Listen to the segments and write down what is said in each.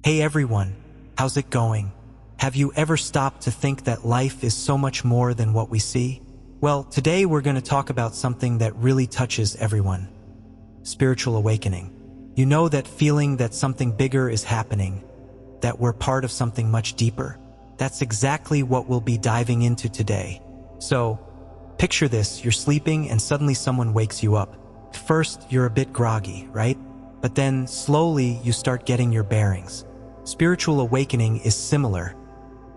Hey everyone, how's it going? Have you ever stopped to think that life is so much more than what we see? Well, today we're going to talk about something that really touches everyone. Spiritual awakening. You know that feeling that something bigger is happening, that we're part of something much deeper? That's exactly what we'll be diving into today. So, picture this, you're sleeping and suddenly someone wakes you up. At first, you're a bit groggy, right? But then, slowly, you start getting your bearings. Spiritual awakening is similar,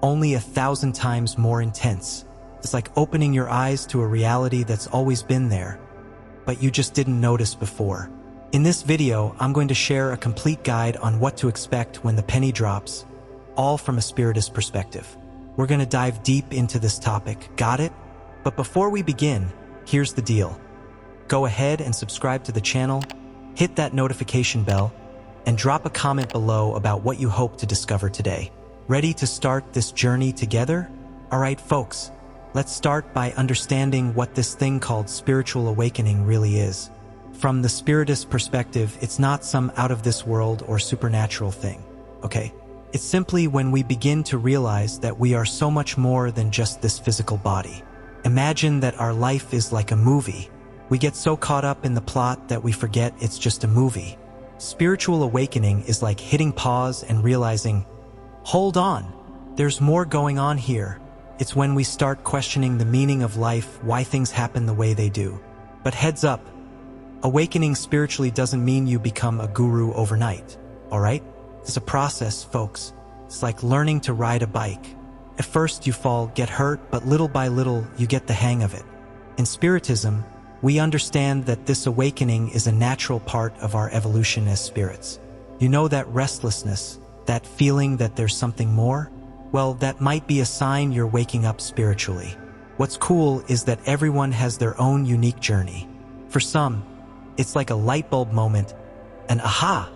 only 1,000 times more intense. It's like opening your eyes to a reality that's always been there, but you just didn't notice before. In this video, I'm going to share a complete guide on what to expect when the penny drops, all from a Spiritist perspective. We're going to dive deep into this topic, got it? But before we begin, here's the deal. Go ahead and subscribe to the channel, hit that notification bell, and drop a comment below about what you hope to discover today. Ready to start this journey together? Alright folks, let's start by understanding what this thing called spiritual awakening really is. From the Spiritist perspective, it's not some out-of-this-world or supernatural thing, okay? It's simply when we begin to realize that we are so much more than just this physical body. Imagine that our life is like a movie. We get so caught up in the plot that we forget it's just a movie. Spiritual awakening is like hitting pause and realizing, hold on, there's more going on here. It's when we start questioning the meaning of life, why things happen the way they do. But heads up, awakening spiritually doesn't mean you become a guru overnight, alright? It's a process, folks. It's like learning to ride a bike. At first you fall, get hurt, but little by little you get the hang of it. In Spiritism, we understand that this awakening is a natural part of our evolution as spirits. You know that restlessness, that feeling that there's something more? Well, that might be a sign you're waking up spiritually. What's cool is that everyone has their own unique journey. For some, it's like a light bulb moment, an aha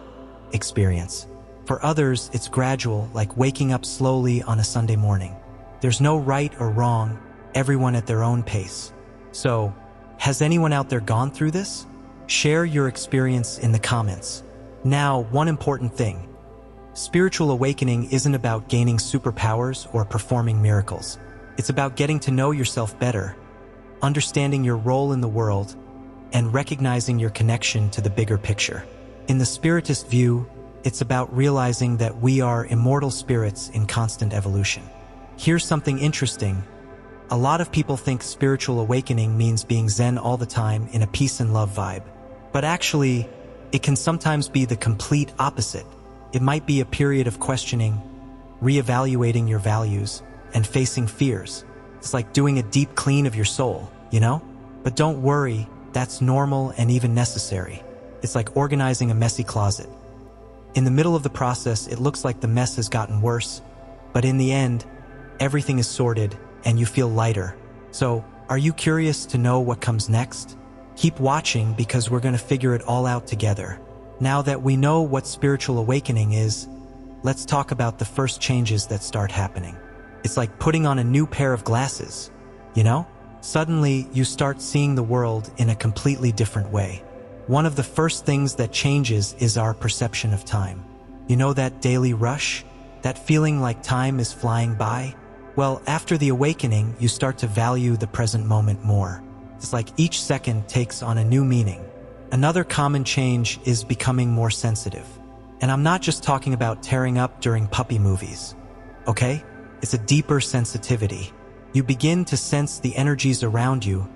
experience. For others, it's gradual, like waking up slowly on a Sunday morning. There's no right or wrong, everyone at their own pace. So, has anyone out there gone through this? Share your experience in the comments. Now, one important thing. Spiritual awakening isn't about gaining superpowers or performing miracles. It's about getting to know yourself better, understanding your role in the world, and recognizing your connection to the bigger picture. In the Spiritist view, it's about realizing that we are immortal spirits in constant evolution. Here's something interesting. A lot of people think spiritual awakening means being zen all the time in a peace and love vibe. But actually, it can sometimes be the complete opposite. It might be a period of questioning, reevaluating your values, and facing fears. It's like doing a deep clean of your soul, you know? But don't worry, that's normal and even necessary. It's like organizing a messy closet. In the middle of the process, it looks like the mess has gotten worse, but in the end, everything is sorted and you feel lighter. So, are you curious to know what comes next? Keep watching because we're going to figure it all out together. Now that we know what spiritual awakening is, let's talk about the first changes that start happening. It's like putting on a new pair of glasses, you know? Suddenly, you start seeing the world in a completely different way. One of the first things that changes is our perception of time. You know that daily rush? That feeling like time is flying by? Well, after the awakening, you start to value the present moment more. It's like each second takes on a new meaning. Another common change is becoming more sensitive. And I'm not just talking about tearing up during puppy movies, okay? It's a deeper sensitivity. You begin to sense the energies around you,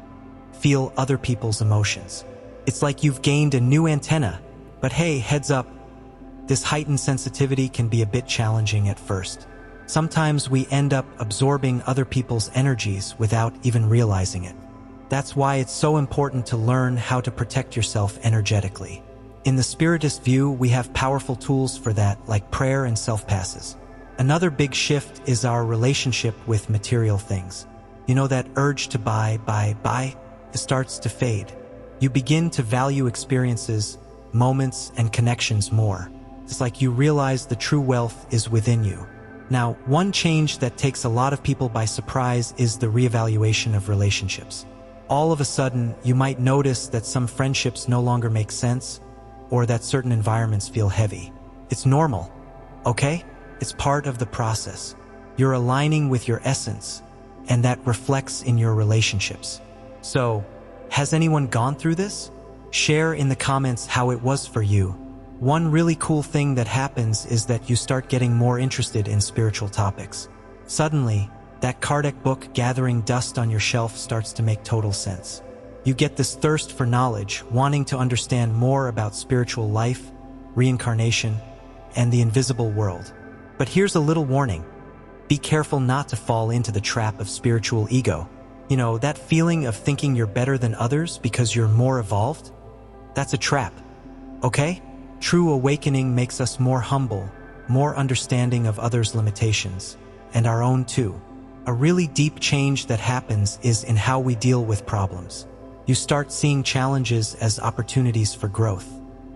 feel other people's emotions. It's like you've gained a new antenna. But hey, heads up, this heightened sensitivity can be a bit challenging at first. Sometimes we end up absorbing other people's energies without even realizing it. That's why it's so important to learn how to protect yourself energetically. In the Spiritist view, we have powerful tools for that, like prayer and self-passes. Another big shift is our relationship with material things. You know that urge to buy, it starts to fade. You begin to value experiences, moments, and connections more. It's like you realize the true wealth is within you. Now, one change that takes a lot of people by surprise is the reevaluation of relationships. All of a sudden, you might notice that some friendships no longer make sense, or that certain environments feel heavy. It's normal. okay? It's part of the process. You're aligning with your essence, and that reflects in your relationships. So, has anyone gone through this? Share in the comments how it was for you. One really cool thing that happens is that you start getting more interested in spiritual topics. Suddenly, that Kardec book gathering dust on your shelf starts to make total sense. You get this thirst for knowledge, wanting to understand more about spiritual life, reincarnation, and the invisible world. But here's a little warning. Be careful not to fall into the trap of spiritual ego. You know, that feeling of thinking you're better than others because you're more evolved? That's a trap, okay? True awakening makes us more humble, more understanding of others' limitations, and our own too. A really deep change that happens is in how we deal with problems. You start seeing challenges as opportunities for growth.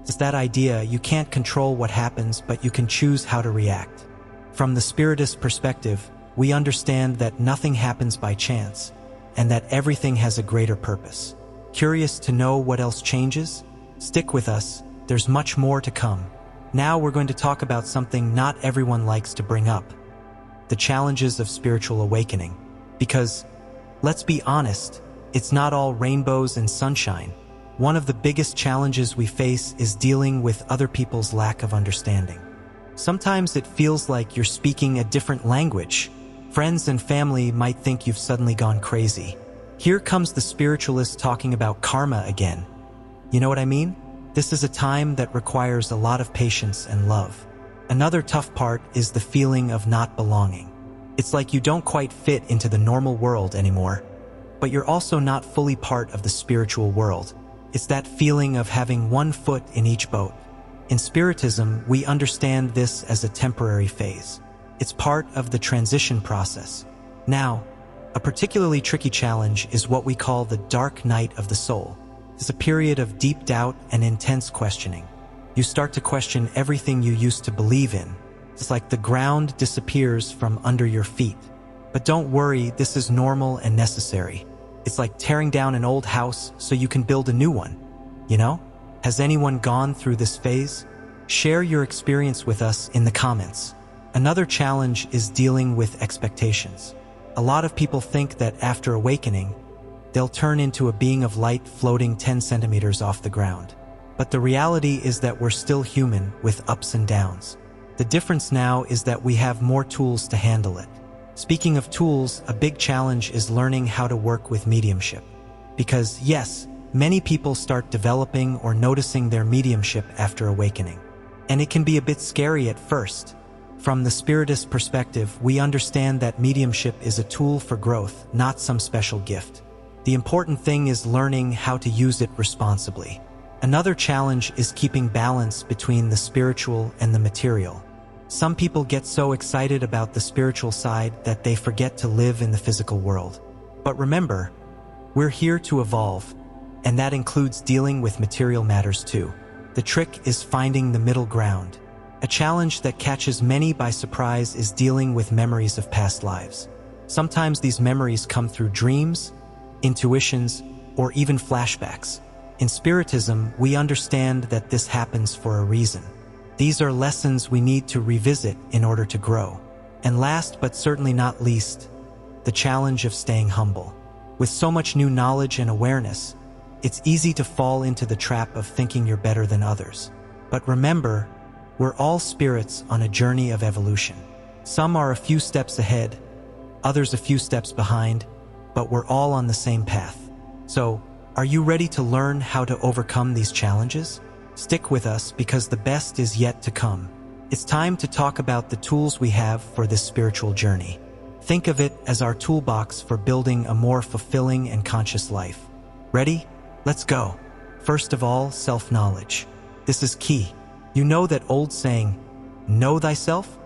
It's that idea you can't control what happens, but you can choose how to react. From the Spiritist perspective, we understand that nothing happens by chance, and that everything has a greater purpose. Curious to know what else changes? Stick with us. There's much more to come. Now we're going to talk about something not everyone likes to bring up: the challenges of spiritual awakening. Because, let's be honest, it's not all rainbows and sunshine. One of the biggest challenges we face is dealing with other people's lack of understanding. Sometimes it feels like you're speaking a different language. Friends and family might think you've suddenly gone crazy. Here comes the spiritualist talking about karma again. You know what I mean? This is a time that requires a lot of patience and love. Another tough part is the feeling of not belonging. It's like you don't quite fit into the normal world anymore, but you're also not fully part of the spiritual world. It's that feeling of having one foot in each boat. In Spiritism, we understand this as a temporary phase. It's part of the transition process. Now, a particularly tricky challenge is what we call the dark night of the soul. It's a period of deep doubt and intense questioning. You start to question everything you used to believe in. It's like the ground disappears from under your feet. But don't worry, this is normal and necessary. It's like tearing down an old house so you can build a new one. You know? Has anyone gone through this phase? Share your experience with us in the comments. Another challenge is dealing with expectations. A lot of people think that after awakening, they'll turn into a being of light floating 10 centimeters off the ground. But the reality is that we're still human with ups and downs. The difference now is that we have more tools to handle it. Speaking of tools, a big challenge is learning how to work with mediumship. Because yes, many people start developing or noticing their mediumship after awakening. And it can be a bit scary at first. From the Spiritist perspective, we understand that mediumship is a tool for growth, not some special gift. The important thing is learning how to use it responsibly. Another challenge is keeping balance between the spiritual and the material. Some people get so excited about the spiritual side that they forget to live in the physical world. But remember, we're here to evolve, and that includes dealing with material matters too. The trick is finding the middle ground. A challenge that catches many by surprise is dealing with memories of past lives. Sometimes these memories come through dreams, intuitions, or even flashbacks. In Spiritism, we understand that this happens for a reason. These are lessons we need to revisit in order to grow. And last but certainly not least, the challenge of staying humble. With so much new knowledge and awareness, it's easy to fall into the trap of thinking you're better than others. But remember, we're all spirits on a journey of evolution. Some are a few steps ahead, others a few steps behind, but we're all on the same path. So, are you ready to learn how to overcome these challenges? Stick with us because the best is yet to come. It's time to talk about the tools we have for this spiritual journey. Think of it as our toolbox for building a more fulfilling and conscious life. Ready? Let's go. First of all, self-knowledge. This is key. You know that old saying, know thyself?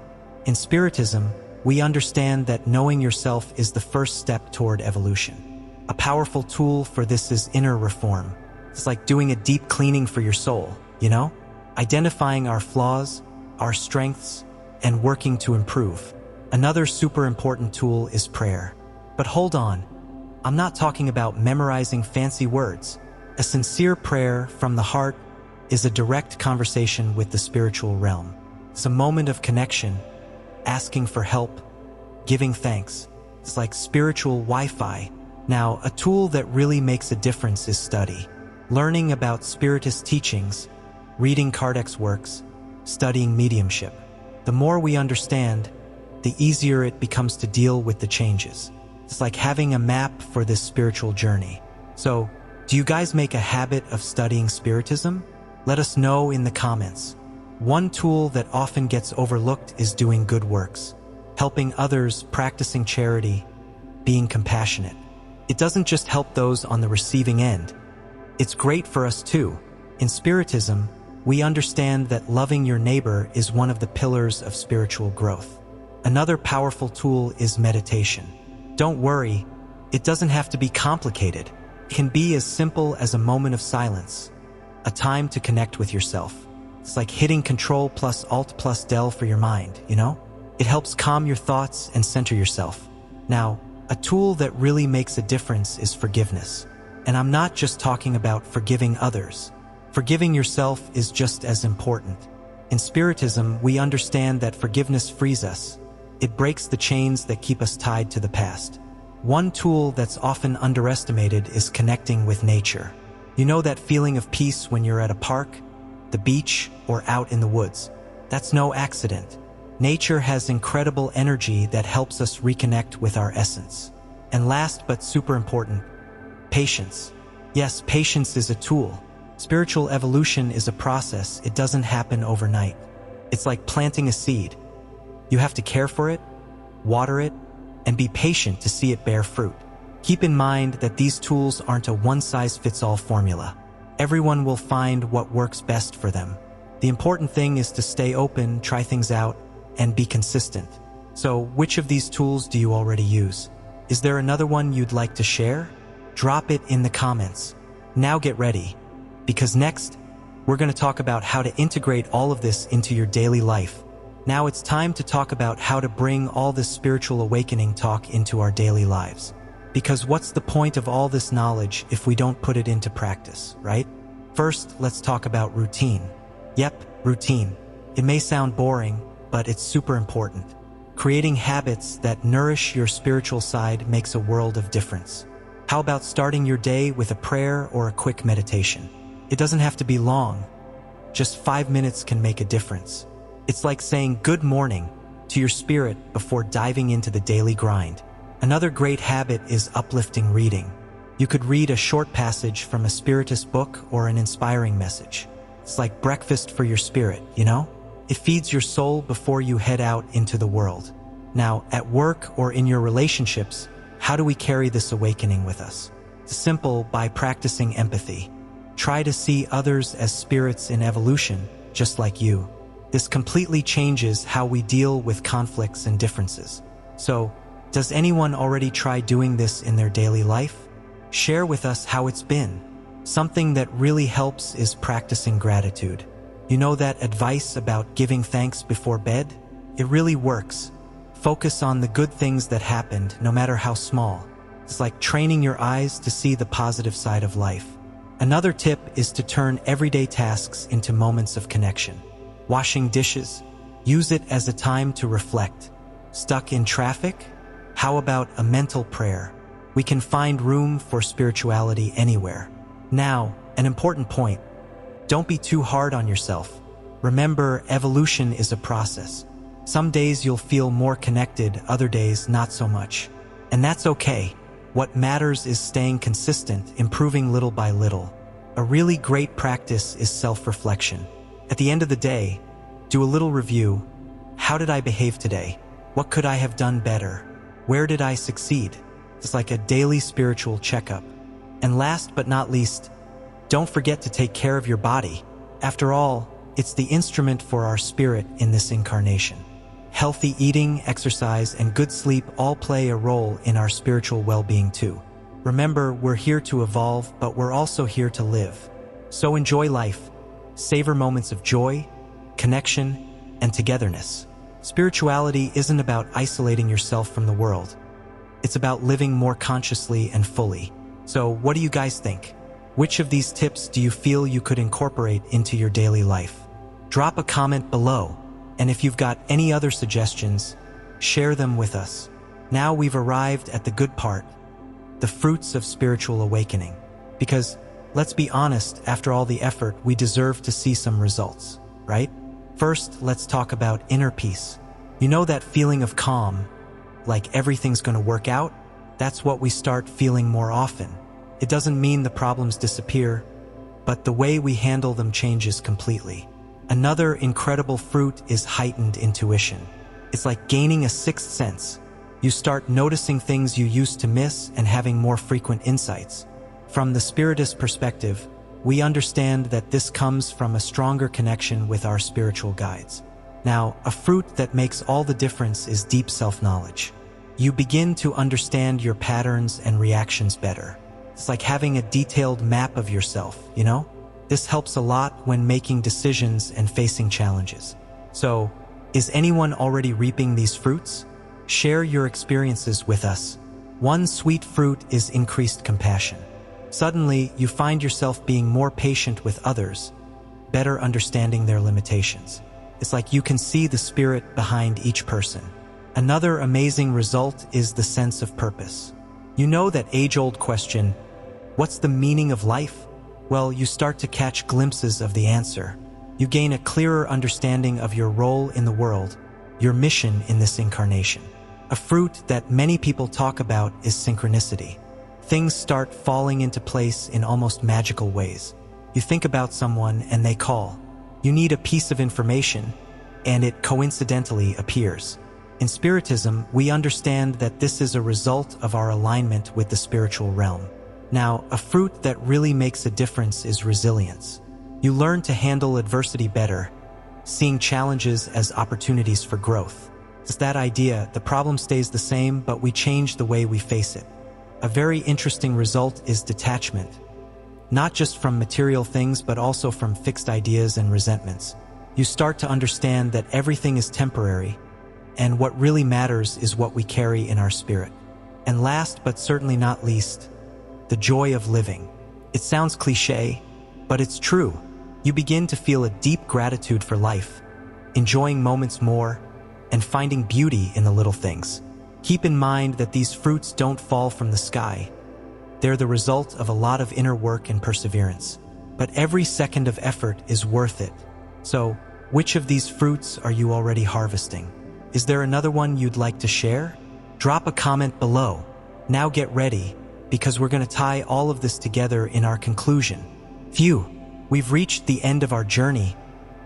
In Spiritism, we understand that knowing yourself is the first step toward evolution. A powerful tool for this is inner reform. It's like doing a deep cleaning for your soul, you know? Identifying our flaws, our strengths, and working to improve. Another super important tool is prayer. But hold on, I'm not talking about memorizing fancy words. A sincere prayer from the heart is a direct conversation with the spiritual realm. It's a moment of connection, asking for help, giving thanks. It's like spiritual Wi-Fi. Now, a tool that really makes a difference is study. Learning about Spiritist teachings, reading Kardec's works, studying mediumship. The more we understand, the easier it becomes to deal with the changes. It's like having a map for this spiritual journey. So, do you guys make a habit of studying Spiritism? Let us know in the comments. One tool that often gets overlooked is doing good works, helping others, practicing charity, being compassionate. It doesn't just help those on the receiving end. It's great for us too. In Spiritism, we understand that loving your neighbor is one of the pillars of spiritual growth. Another powerful tool is meditation. Don't worry, it doesn't have to be complicated. It can be as simple as a moment of silence, a time to connect with yourself. It's like hitting Control plus Alt plus Del for your mind, you know? It helps calm your thoughts and center yourself. Now, a tool that really makes a difference is forgiveness. And I'm not just talking about forgiving others. Forgiving yourself is just as important. In Spiritism, we understand that forgiveness frees us. It breaks the chains that keep us tied to the past. One tool that's often underestimated is connecting with nature. You know that feeling of peace when you're at a park, the beach, or out in the woods? That's no accident. Nature has incredible energy that helps us reconnect with our essence. And last but super important, patience. Yes, patience is a tool. Spiritual evolution is a process. It doesn't happen overnight. It's like planting a seed. You have to care for it, water it, and be patient to see it bear fruit. Keep in mind that these tools aren't a one-size-fits-all formula. Everyone will find what works best for them. The important thing is to stay open, try things out, and be consistent. So, which of these tools do you already use? Is there another one you'd like to share? Drop it in the comments. Now get ready, because next, we're going to talk about how to integrate all of this into your daily life. Now it's time to talk about how to bring all this spiritual awakening talk into our daily lives. Because what's the point of all this knowledge if we don't put it into practice, right? First, let's talk about routine. Yep, routine. It may sound boring, but it's super important. Creating habits that nourish your spiritual side makes a world of difference. How about starting your day with a prayer or a quick meditation? It doesn't have to be long. Just 5 minutes can make a difference. It's like saying good morning to your spirit before diving into the daily grind. Another great habit is uplifting reading. You could read a short passage from a Spiritist book or an inspiring message. It's like breakfast for your spirit, you know? It feeds your soul before you head out into the world. Now, at work or in your relationships, how do we carry this awakening with us? It's simple, by practicing empathy. Try to see others as spirits in evolution, just like you. This completely changes how we deal with conflicts and differences. So, does anyone already try doing this in their daily life? Share with us how it's been. Something that really helps is practicing gratitude. You know that advice about giving thanks before bed? It really works. Focus on the good things that happened, no matter how small. It's like training your eyes to see the positive side of life. Another tip is to turn everyday tasks into moments of connection. Washing dishes, use it as a time to reflect. Stuck in traffic? How about a mental prayer? We can find room for spirituality anywhere. Now, an important point. Don't be too hard on yourself. Remember, evolution is a process. Some days you'll feel more connected, other days not so much. And that's okay. What matters is staying consistent, improving little by little. A really great practice is self-reflection. At the end of the day, do a little review. How did I behave today? What could I have done better? Where did I succeed? It's like a daily spiritual checkup. And last but not least, don't forget to take care of your body. After all, it's the instrument for our spirit in this incarnation. Healthy eating, exercise, and good sleep all play a role in our spiritual well-being too. Remember, we're here to evolve, but we're also here to live. So enjoy life. Savor moments of joy, connection, and togetherness. Spirituality isn't about isolating yourself from the world. It's about living more consciously and fully. So what do you guys think? Which of these tips do you feel you could incorporate into your daily life? Drop a comment below. And if you've got any other suggestions, share them with us. Now we've arrived at the good part, the fruits of spiritual awakening. Because, let's be honest, after all the effort, we deserve to see some results, right? First, let's talk about inner peace. You know that feeling of calm, like everything's going to work out? That's what we start feeling more often. It doesn't mean the problems disappear, but the way we handle them changes completely. Another incredible fruit is heightened intuition. It's like gaining a sixth sense. You start noticing things you used to miss and having more frequent insights. From the Spiritist perspective, we understand that this comes from a stronger connection with our spiritual guides. Now, a fruit that makes all the difference is deep self-knowledge. You begin to understand your patterns and reactions better. It's like having a detailed map of yourself, you know? This helps a lot when making decisions and facing challenges. So, is anyone already reaping these fruits? Share your experiences with us. One sweet fruit is increased compassion. Suddenly, you find yourself being more patient with others, better understanding their limitations. It's like you can see the spirit behind each person. Another amazing result is the sense of purpose. You know that age-old question, what's the meaning of life? Well, you start to catch glimpses of the answer. You gain a clearer understanding of your role in the world, your mission in this incarnation. A fruit that many people talk about is synchronicity. Things start falling into place in almost magical ways. You think about someone and they call. You need a piece of information, and it coincidentally appears. In Spiritism, we understand that this is a result of our alignment with the spiritual realm. Now, a fruit that really makes a difference is resilience. You learn to handle adversity better, seeing challenges as opportunities for growth. It's that idea, the problem stays the same, but we change the way we face it. A very interesting result is detachment. Not just from material things, but also from fixed ideas and resentments. You start to understand that everything is temporary, and what really matters is what we carry in our spirit. And last, but certainly not least, the joy of living. It sounds cliché, but it's true. You begin to feel a deep gratitude for life, enjoying moments more, and finding beauty in the little things. Keep in mind that these fruits don't fall from the sky. They're the result of a lot of inner work and perseverance. But every second of effort is worth it. So, which of these fruits are you already harvesting? Is there another one you'd like to share? Drop a comment below. Now get ready, because we're going to tie all of this together in our conclusion. Phew, we've reached the end of our journey,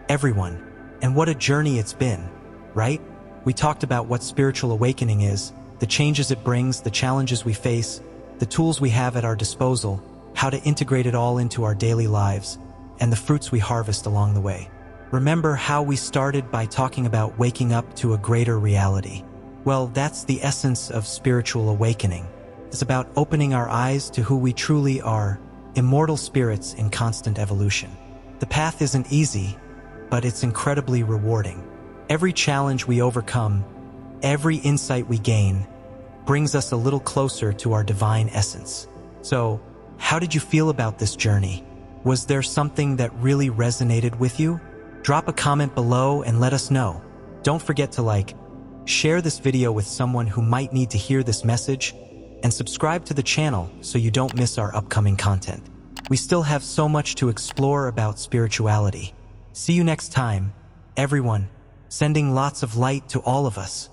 everyone. And what a journey it's been, right? We talked about what spiritual awakening is, the changes it brings, the challenges we face, the tools we have at our disposal, how to integrate it all into our daily lives, and the fruits we harvest along the way. Remember how we started by talking about waking up to a greater reality? Well, that's the essence of spiritual awakening. It's about opening our eyes to who we truly are, immortal spirits in constant evolution. The path isn't easy, but it's incredibly rewarding. Every challenge we overcome, every insight we gain, brings us a little closer to our divine essence. So, how did you feel about this journey? Was there something that really resonated with you? Drop a comment below and let us know. Don't forget to share this video with someone who might need to hear this message, and subscribe to the channel so you don't miss our upcoming content. We still have so much to explore about spirituality. See you next time, everyone, sending lots of light to all of us.